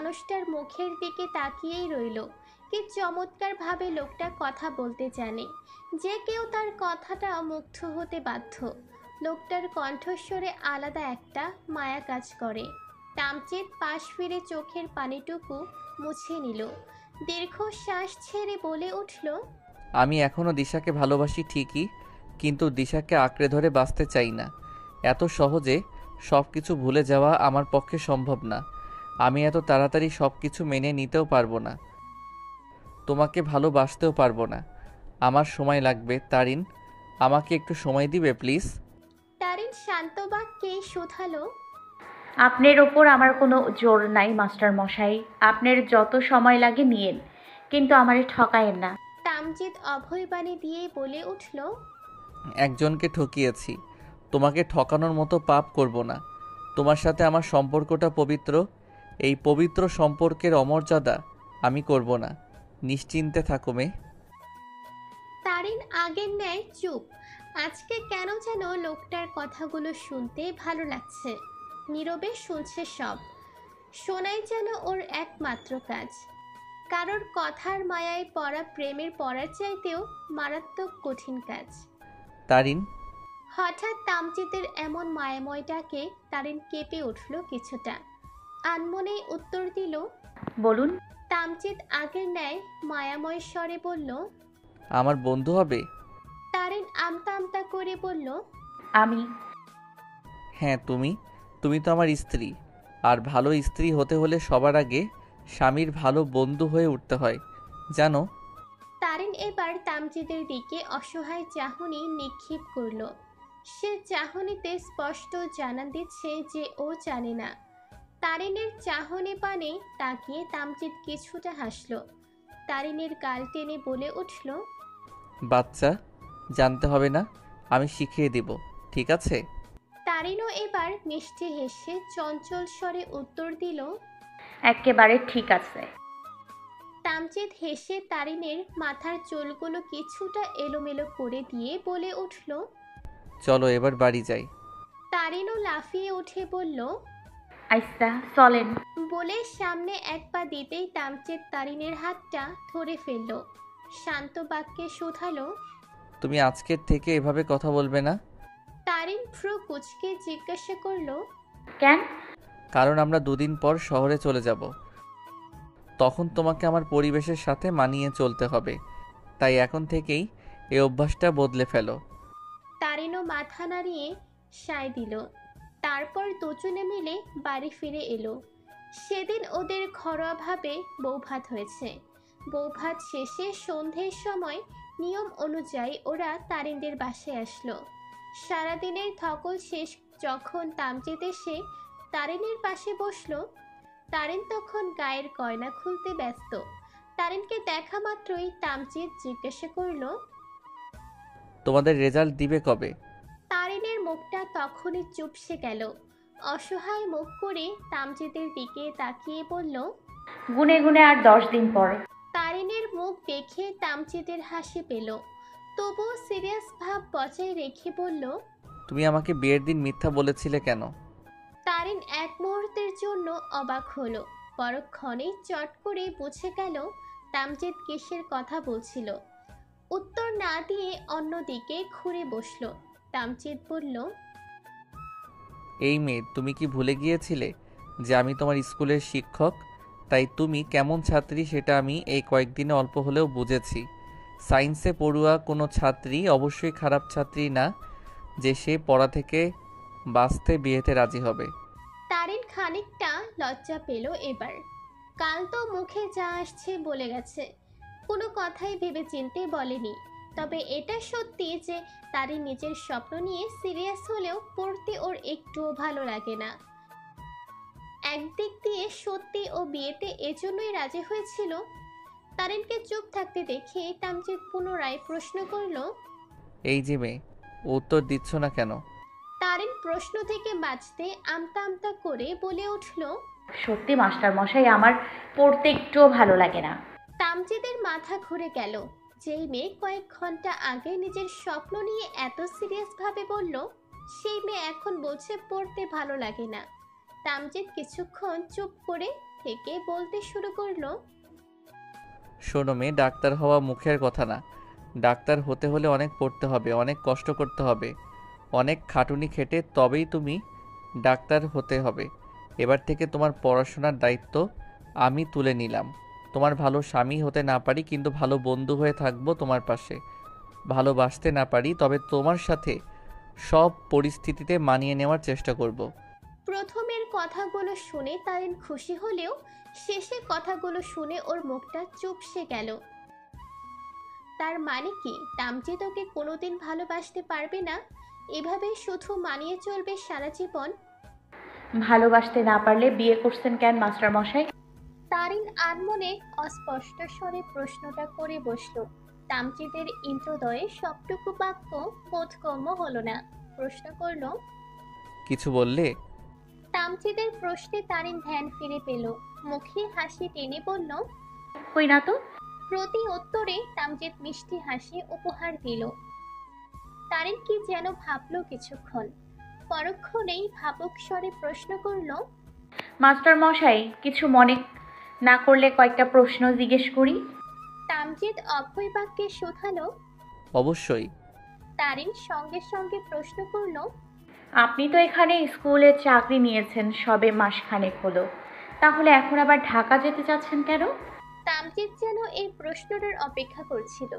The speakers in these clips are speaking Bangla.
মানুষটার মুখের দিকে তাকিয়েই রইল। কি চমৎকারভাবে লোকটা কথা বলতে জানে, যে কেউ তার কথাটা মুগ্ধ হতে বাধ্য। লোকটার কণ্ঠস্বরে আলাদা একটা মায়া কাজ করে। তামচিৎ পাশ ফিরে চোখের পানিটুকু মুছে নিল, দীর্ঘশ্বাস ছেড়ে বলে উঠল, আমি এখনও দিশাকে ভালোবাসি ঠিকই, কিন্তু দিশাকে আঁকড়ে ধরে বাঁচতে চাই না। এত সহজে সব কিছু ভুলে যাওয়া আমার পক্ষে সম্ভব না। আমি এত তাড়াতাড়ি সব কিছু মেনে নিতেও পারবো না, তোমাকে ভালোবাসতেও পারবো না। আমার সময় লাগবে। তারিন, আমাকে একটু সময় দিবে প্লিজ? তারিন শান্ত বাক্যে শুধালো, আপনার ওপর আমার কোনো জোর নাই মাস্টার মশাই। আপনার যত সময় লাগে নিয়েন, কিন্তু আমারে ঠকায়েন না। তামজিৎ অভয়বাণী দিয়ে বলে উঠল, একজনকে ঠকিয়েছি, তোমাকে ঠকানোর মতো পাপ করব না। তোমার সাথে আমার সম্পর্কটা পবিত্র, এই পবিত্র সম্পর্কের অমর্যাদা আমি করব না। নিশ্চিন্তে থাকো মে। তারিন আগের ন্যায় চুপ। আজকে কেন যেন লোকটার কথাগুলো শুনতে ভালো লাগছে। নীরবে শুনছে সব। শোনাই যেন ওর একমাত্র কাজ। কারোর কথার মায়ায় পড়া প্রেমের পড়ার চাইতেও মারাত্মক কঠিন কাজ। তারিন, হঠাৎ তামচিতের এমন মায়াময়টাকে তারিন কেঁপে উঠল কিছুটা। আনমনেই উত্তর দিল, বলুন। তামচিৎ আগের ন্যায় মায়াময় স্বরে বলল, আমার বন্ধু হবে? তারিন আমতা আমতা করে বলল, আমি। হ্যাঁ তুমি। তুমি তো আমার স্ত্রী, আর ভালো স্ত্রী হতে হলে সবার আগে স্বামীর ভালো বন্ধু হয়ে উঠতে হয়, জানো? তারিন এবার তামজিদের দিকে অসহায় চাহনি নিক্ষেপ করল। সে চাহনিতে স্পষ্ট জানান দিচ্ছে যে ও জানে না। তারিনের চাহনি পানে তাকিয়ে তামজিদ কিছুটা হাসল। তারিনের গাল টেনে বলে উঠল, বাচ্চা, জানতে হবে না, আমি শিখিয়ে দিব, ঠিক আছে? তারিনও এবার মিষ্টি হেসে চঞ্চল স্বরে উত্তর দিল। একেবারে ঠিক আছে। তামজিদ হেসে তারিনের মাথার চুলগুলো কিছুটা এলোমেলো করে দিয়ে বলে উঠল। চলো এবার বাড়ি যাই। তারিনও লাফিয়ে উঠে বলল, আইসা চলেন। বলে সামনে এক পা দিতেই তামচিৎ তারিনের হাতটা ধরে ফেলল। শান্ত বাক্যে শুধালো, তুমি আজকের থেকে এভাবে কথা বলবে না। তারিন ভ্রু কুচকে জিজ্ঞাসা করল, কেন? কারণ আমরা দুদিন পর শহরে চলে যাব, তখন তোমাকে আমার পরিবেশের সাথে মানিয়ে চলতে হবে। তাই এখন থেকেই এই অভ্যাসটা বদলে ফেলো। তারিনও মাথা নাড়িয়ে সায় দিল। তারপর দুজনে মিলে বাড়ি ফিরে এলো। সেদিন ওদের ঘরোয়াভাবে বৌভাত হয়েছে। বৌভাত শেষে সন্ধ্যের সময় নিয়ম অনুযায়ী ওরা তারিনদের বাসায় আসলো। সারাদিনের ধকল শেষ যখন তামজিৎ এসে তারিনের পাশে বসলো, তারিন তখন গায়ের গয়না খুলতে ব্যস্ত। তারিনকে দেখা মাত্রই তামজিৎ জিজ্ঞাসা করলো, তোমাদের রেজাল্ট দিবে কবে? তারিনের মুখটা তখনই চুপসে গেল। অসহায় মুখ করে তামজিদের দিকে তাকিয়ে বলল, গুনে গুনে আর 10 দিন পর। তারিনের মুখ দেখে তামজিদের হাসি পেল। তবুও সিরিয়াস ভাব বজায় রেখে বলল, তুমি আমাকে বিয়ের দিন মিথ্যা বলেছিলে কেন? তারিন এক মুহূর্তের জন্য অবাক হলো। পরক্ষণেই চট করে বুঝে গেল তামজিদ কিসের কথা বলছিল। উত্তর না দিয়ে অন্যদিকে ঘুরে বসল। তামজিদ বলল, এই মেয়ে, তুমি কি ভুলে গিয়েছিলে যে আমি তোমার স্কুলের শিক্ষক? তাই তুমি কেমন ছাত্রী সেটা আমি এই কয়েকদিনে অল্প হলেও বুঝেছি। সায়েন্সে পড়ুয়া কোনো ছাত্রী অবশ্যই খারাপ ছাত্রী না যে সে পড়া থেকে বাঁচতে বিয়েতে রাজি হবে। তারিন খানিকটা লজ্জা পেল এবার। কাল তো মুখে যা আসছে বলে গেছে, কোনো কথাই ভেবেচিন্তে বলেনি। তবে এটা সত্যি যে তারিন নিজের স্বপ্ন নিয়ে সিরিয়াস হলেও পড়তে ওর একটুও ভালো লাগে না। একদিক দিয়ে সত্যি ও বিয়েতে এজন্যই রাজি হয়েছিল। তারিনকে চুপ থাকতে দেখে তামজিৎ পুনরায় প্রশ্ন করল, এই যে মেয়ে, উত্তর দিচ্ছ না কেন? তারিন প্রশ্ন থেকে বাঁচতে আমতা আমতা করে বলে উঠল, সত্যি মাস্টার মশাই, আমার পড়তে একটুও ভালো লাগে না। তামজিদের মাথা ঘুরে গেল। যেই মেয়ে কয়েক ঘন্টা আগে নিজের স্বপ্ন নিয়ে এত সিরিয়াস ভাবে বলল, সেই মেয়ে এখন বলছে পড়তে ভালো লাগে না। তামজিদ কিছুক্ষণ চুপ করে থেকে বলতে শুরু করলো। শোনো মেয়ে, ডাক্তার হওয়া মুখের কথা না। ডাক্তার হতে হলে অনেক পড়তে হবে, অনেক কষ্ট করতে হবে, অনেক খাটুনি খেটে তবেই তুমি ডাক্তার হতে হবে। এবার থেকে তোমার পড়াশোনার দায়িত্ব আমি তুলে নিলাম। তোমার ভালো স্বামী হতে না পারি, কিন্তু ভালো বন্ধু হয়ে থাকবো তোমার পাশে। ভালোবাসতে না পারি, তবে তোমার সাথে সব পরিস্থিতিতে মানিয়ে নেওয়ার চেষ্টা করব। প্রথমের কথাগুলো শুনে তারিন খুশি হলেও শেষের কথাগুলো শুনে ওর মুখটা চুপসে গেল। তার মানে কি তামজিৎ ওকে কোনোদিন ভালোবাসতে পারবে না? এভাবে শুধু মানিয়ে চলবে সারা জীবন? ভালোবাসতে না পারলে বিয়ে করছেন কেন মাস্টার মশাই? তারিন আনমনে অস্পষ্ট স্বরে প্রশ্নটা করে বসল। তামজিদের ইন্দ্রদয়ে সবটুকু বাক্য বোধগম্য হলো না। প্রশ্ন করলো। কিছু বললে? তামজিদের প্রশ্নে তারিন ধ্যান ফিরে পেল। মুখে হাসি টেনে বলল। কই না তো। প্রতি উত্তরে তামজিদ মিষ্টি হাসি উপহার দিল। তারিন কি যেন ভাবলো কিছুক্ষণ, পরক্ষণেই ভাবুক স্বরে প্রশ্ন করল। মাস্টার মশাই, কিছু মনে না করলে কয়েকটা প্রশ্ন জিজ্ঞেস করি? তামজিদ অভয় বাক্যে শুধালো। অবশ্যই। তারিন সঙ্গে সঙ্গে প্রশ্ন করল। আপনি তো এখানে স্কুলে চাকরি নিয়েছেন সবে মাসখানেক হলো, তাহলে এখন আবার ঢাকা যেতে চাচ্ছেন কেন? তামজিদ যেন এই প্রশ্নটার অপেক্ষা করছিল,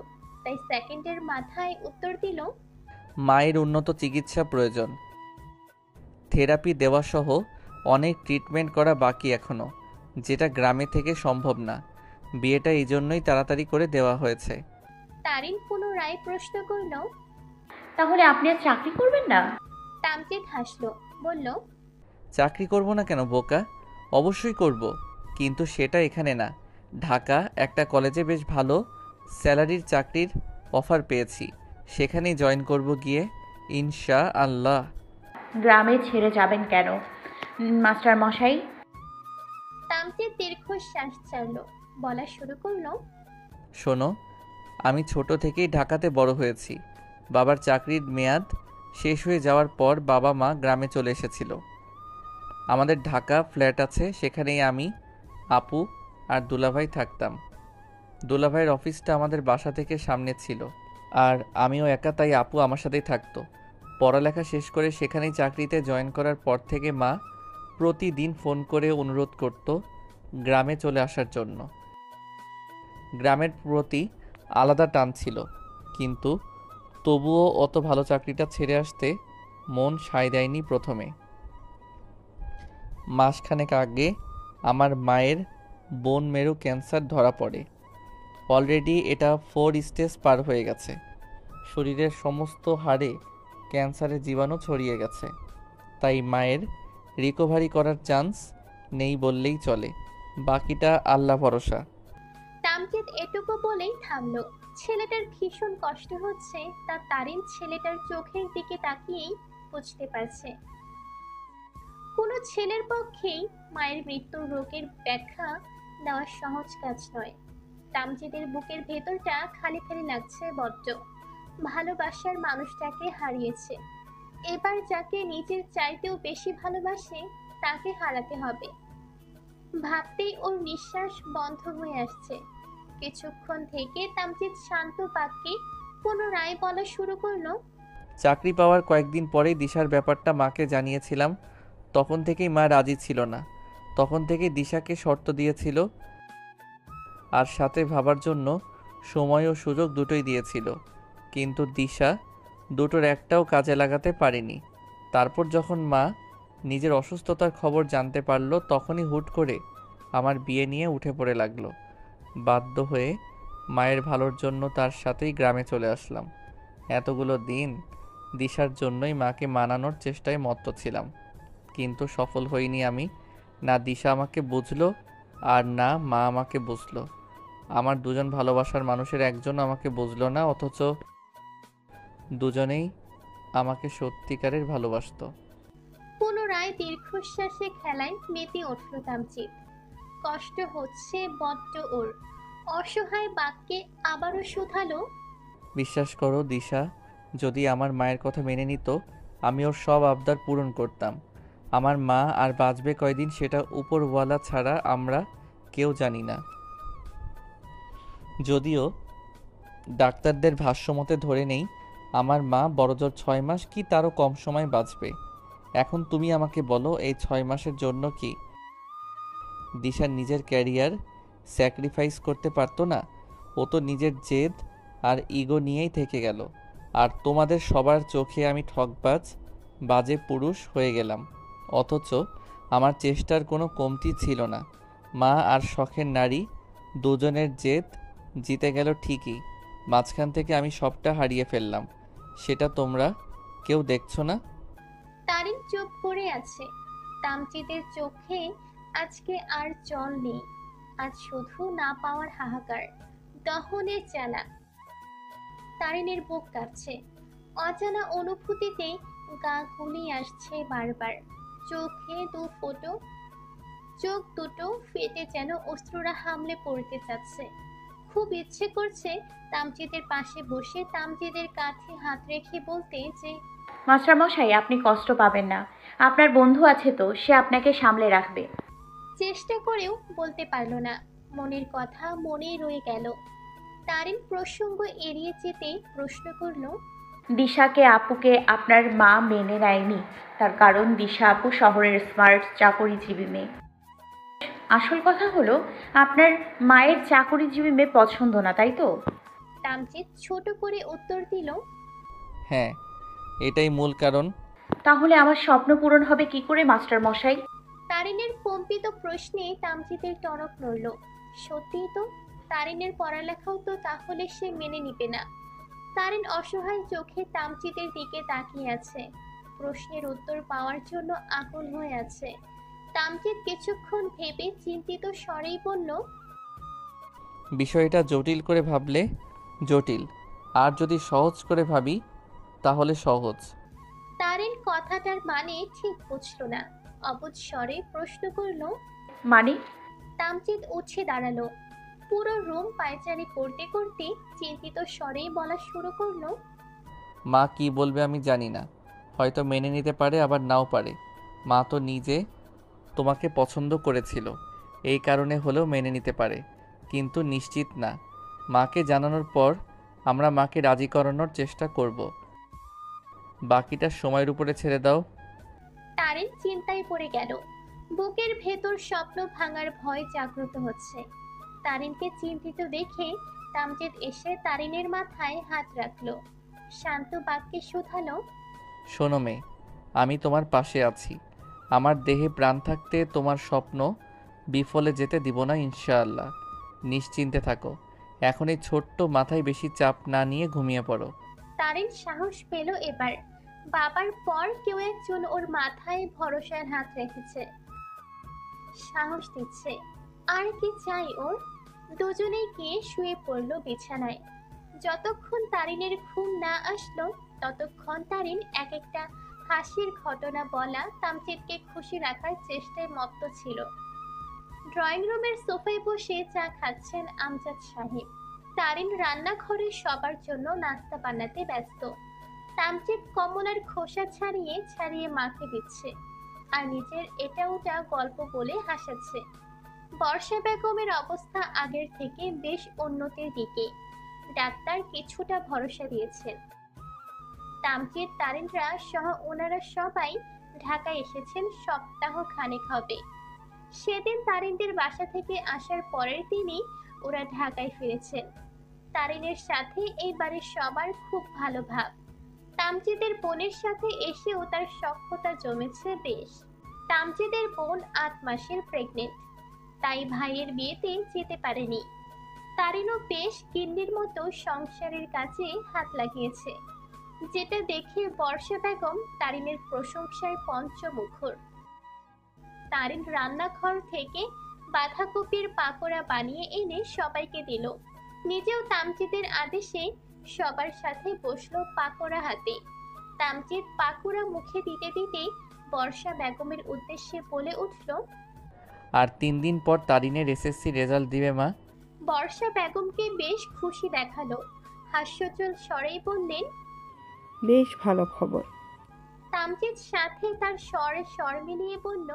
তাই সেকেন্ডের মাথায় উত্তর দিল। মায়ের উন্নত চিকিৎসা প্রয়োজন। থেরাপি দেওয়া সহ অনেক ট্রিটমেন্ট করা বাকি এখনো, যেটা গ্রামে থেকে সম্ভব না। বিয়েটা এই জন্যই তাড়াতাড়ি করে দেওয়া হয়েছে। তারিন পুনরায় প্রশ্ন করল। তাহলে আপনি আর চাকরি করবেন না? তামজিদ হাসলো, বলল। চাকরি করব না কেন বোকা, অবশ্যই করব, কিন্তু সেটা এখানে না। ঢাকা একটা কলেজে বেশ ভালো স্যালারির চাকরির অফার পেয়েছি, সেখানেই জয়েন করব গিয়ে, ইনশা আল্লাহ। গ্রামে ছেড়ে যাবেন কেন মাস্টার মশাই? তামজিদ দীর্ঘশ্বাস ছাড়লো, বলা শুরু করলো। শোনো, আমি ছোট থেকেই ঢাকাতে বড় হয়েছি। বাবার চাকরির মেয়াদ শেষ হয়ে যাওয়ার পর বাবা মা গ্রামে চলে এসেছিল। আমাদের ঢাকা ফ্ল্যাট আছে, সেখানেই আমি, আপু আর দুলাভাই থাকতাম। দুলাভাইয়ের অফিসটা আমাদের বাসা থেকে সামনে ছিল, আর আমিও একা, তাই আপু আমার সাথেই থাকতো। পড়ালেখা শেষ করে সেখানেই চাকরিতে জয়েন করার পর থেকে মা প্রতিদিন ফোন করে অনুরোধ করত গ্রামে চলে আসার জন্য। গ্রামের প্রতি আলাদা টান ছিল, কিন্তু তবুও অত ভালো চাকরিটা ছেড়ে আসতে মন সায় দেয়নি প্রথমে। মাসখানেক আগে আমার মায়ের বোন মেরু ক্যান্সার ধরা পড়ে। অলরেডি এটা 4 স্টেজ পার হয়ে গেছে। শরীরের সমস্ত হাড়ে ক্যান্সারের জীবাণু ছড়িয়ে গেছে, তাই মায়ের রিকভারি করার চান্স নেই বললেই চলে। বাকিটা আল্লাহ ভরসা। তামজিদ এটুকু বলেই থামলো। ছেলেটার ভীষণ কষ্ট হচ্ছে তা তারিন ছেলেটার চোখের দিকে তাকিয়েই বুঝতে পারছে। কোনো ছেলের পক্ষেই মায়ের মৃত্যুর রোগের ব্যাখ্যা দেওয়া সহজ কাজ নয়। তামজিদের বুকের ভেতরটা খালি খালি লাগছে বড্ড। ভালোবাসার মানুষটাকে হারিয়েছে, এবার যাকে নিজের চাইতেও বেশি ভালোবাসে তাকে হারাতে হবে। ভাবতেই ওর নিঃশ্বাস বন্ধ হয়ে আসছে। কিছুক্ষণ থেকে তামজিদ শান্ত বাক্যে পুনরায় বলা শুরু করলো। চাকরি পাওয়ার কয়েকদিন পরেই দিশার ব্যাপারটা মাকে জানিয়েছিলাম। তখন থেকেই মা রাজি ছিল না। তখন থেকেই দিশাকে শর্ত দিয়েছিল, আর সাথে ভাবার জন্য সময় ও সুযোগ দুটোই দিয়েছিল, কিন্তু দিশা দুটোর একটাও কাজে লাগাতে পারেনি। তারপর যখন মা নিজের অসুস্থতার খবর জানতে পারল, তখনই হুট করে আমার বিয়ে নিয়ে উঠে পড়ে লাগলো। বাধ্য হয়ে মায়ের ভালোর জন্য তার সাথেই গ্রামে চলে আসলাম। এতগুলো দিন দিশার জন্যই মাকে মানানোর চেষ্টায় মত্ত ছিলাম, কিন্তু সফল হইনি আমি। না দিশা আমাকে বুঝলো, আর না মা আমাকে বুঝলো। আমার দুজন ভালোবাসার মানুষের একজন আমাকে বুঝলো না, অথচ দুজনেই আমাকে সত্যিকারের ভালোবাসতো। পুনরায় দীর্ঘশ্বাসে খেলায় মেতে উঠল তামজিদ। কষ্ট হচ্ছে বড্ড ওর। অসহায় বাক্যে আবারও শুধালো। বিশ্বাস করো দিশা যদি আমার মায়ের কথা মেনে নিত, আমি ওর সব আবদার পূরণ করতাম। আমার মা আর বাঁচবে কয়দিন সেটা উপরওয়ালা ছাড়া আমরা কেউ জানি না। যদিও ডাক্তারদের ভাষ্যমতে ধরে নেই আমার মা বড়জোর 6 মাস কি তারও কম সময় বাঁচবে। এখন তুমি আমাকে বলো এই 6 মাসের জন্য কি দিশা নিজের ক্যারিয়ার স্যাক্রিফাইস করতে পারতো না? ও তো নিজের জেদ আর ইগো নিয়েই থেকে গেল। আর তোমাদের সবার চোখে আমি ঠকবাজ বাজে পুরুষ হয়ে গেলাম। অথচ আমার চেষ্টার কোনো কমতি ছিল না। মা আর শখের নারী দুজনের জেদ জিতে গেল ঠিকই, মাঝখান থেকে আমি সবটা হারিয়ে ফেললাম। সেটা তোমরা কেউ দেখছো না। তারিন চুপ করে আছে। তামচিদের চোখে আজকে আর জল নেই, আজ শুধু না পাওয়ার হাহাকার, দহনের জ্বালা। তারিনের বুক কাঁপছে, অজানা অনুভূতিতে গা গুলিয়ে আসছে বারবার। চোখে চোখ দুটো ফেটে যেন অশ্রুরা হামলে পড়তে চাচ্ছে। খুব ইচ্ছে করছে তামচিদের পাশে বসে তামচিদের কাঁধে হাত রেখে বলতে যে, মাস্টার মশাই, আপনি কষ্ট পাবেন না। আপনার বন্ধু আছে তো, সে আপনাকে সামলে রাখবে। চেষ্টা করেও বলতে পারল না, মনের কথা মনেই রয়ে গেল। তারিন প্রসঙ্গ এড়িয়ে যেতে প্রশ্ন করল, দিশাকে আপুকে আপনার মা মেনে নেয়নি, তার কারণ দিশা আপু শহরের স্মার্ট চাকরিজীবী মেয়ে। আসল কথা হলো আপনার মায়ের চাকরিজীবী মেয়ে পছন্দ না, তাই তো? তামচিদ ছোট করে উত্তর দিল, হ্যাঁ, এটাই মূল কারণ। তাহলে আমার স্বপ্ন পূরণ হবে কি করে মাস্টার মশাই? তারিনের কম্পিত প্রশ্নে তামচিদের টনক নড়ল। সত্যিই তো, তারিনের পড়ালেখাও তো তাহলে সে মেনে নিবে না। তারিন অসহায় চোখে তামচিদের দিকে তাকিয়ে আছে, প্রশ্নের উত্তর পাওয়ার জন্য আকুল হয়ে আছে। তামচিদ কিছুক্ষণ ভেবে চিন্তিত স্বরেই বলল, বিষয়টা জটিল করে ভাবলে জটিল, আর যদি সহজ করে ভাবি তাহলে সহজ। তারিন কথাটার মানে ঠিক বুঝল না, অবুঝ স্বরে প্রশ্ন করল। মানে? তামচিদ উঠে দাঁড়ালো, পুরো রুম পায়চারি করতে করতে চিন্তিত স্বরেই বলা শুরু করলো, মা কি বলবে আমি জানি না, হয়তো মেনে নিতে পারে আবার নাও পারে। মা তো নিজে তোমাকে পছন্দ করেছিল, এই কারণে হলেও মেনে নিতে পারে, কিন্তু নিশ্চিত না। মাকে জানানোর পর আমরা মাকে রাজি করানোর চেষ্টা করব, বাকিটা সময়ের উপরে ছেড়ে দাও। তারিন চিন্তায় পড়ে গেল। বুকের ভেতর স্বপ্ন ভাঙার ভয় জাগ্রত হচ্ছে। তারিনকে চিন্তিত দেখে তামজিদ এসে তারিনের মাথায় হাত রাখলো, শান্ত বাক্যে শুধালো, শোনো মেয়ে, আমি তোমার পাশে আছি। আমার দেহে প্রাণ থাকতে তোমার স্বপ্ন বিফলে যেতে দিব না ইনশাআল্লাহ। নিশ্চিন্তে থাকো। এখন এই ছোট্ট মাথায় বেশি চাপ না নিয়ে ঘুমিয়ে পড়ো। তারিন সাহস পেল এবার। বাবার পর কেউ একজন ওর মাথায় ভরসার হাত রেখেছে, সাহস দিচ্ছে। আর কি চাই ওর? দুজনেই গিয়ে শুয়ে পড়ল বিছানায়। যতক্ষণ তারিনের ঘুম না আসলো ততক্ষণ তারিন এক একটা হাসির ঘটনা বলা তামচিদকে খুশি রাখার চেষ্টায় মত্ত ছিল। ড্রয়িং রুমের সোফায় বসে চা খাচ্ছেন আমজাদ সাহেব। তারিন রান্নাঘরে সবার জন্য নাস্তা বানাতে ব্যস্ত। তামচিদ কমলার খোসা ছাড়িয়ে ছাড়িয়ে মাকে দিচ্ছে আর নিজের এটা ওটা গল্প বলে হাসাচ্ছে। বর্ষা বেগমের অবস্থা আগের থেকে বেশ উন্নতির দিকে, ডাক্তার কিছুটা ভরসা দিয়েছেন। তামচিদ তারিনরা সহ ওনারা সবাই ঢাকায় এসেছেন সপ্তাহ খানেক হবে। সেদিন তারিনদের বাসা থেকে আসার পরের দিনই ওরা ঢাকায় ফিরেছেন। তারিনের সাথে এই বাড়ির সবার খুব ভালো ভাব। তামচিদের বোনের সাথে এসেও তার সখ্যতা জমেছে বেশ। তামচিদের বোন 8 মাসের প্রেগনেন্ট, তাই ভাইয়ের বিয়েতে যেতে পারেনি। তারিনও বেশ গিন্নির মতো সংসারের কাজে হাত লাগিয়েছে, যেটা দেখে বর্ষা বেগম তারিনের প্রশংসায় পঞ্চমুখর। তারিন রান্নাঘর থেকে বাঁধাকপির পাকোড়া বানিয়ে এনে সবাইকে দিল, নিজেও তামচিদের আদেশে সবার সাথে বসলো পাকোড়া হাতে। তামচিদ পাকোড়া মুখে দিতে দিতে বর্ষা বেগমের উদ্দেশ্যে বলে উঠল, আর 3 দিন পর তারিনের এসএসসি রেজাল্ট দিবে মা। বর্ষা বেগমকে বেশ খুশি দেখালো, হাস্যোজ্জ্বল স্বরেই বললেন, বেশ ভালো খবর। তামজিৎ সাথে তার স্বরে স্বর মিলিয়ে বলল,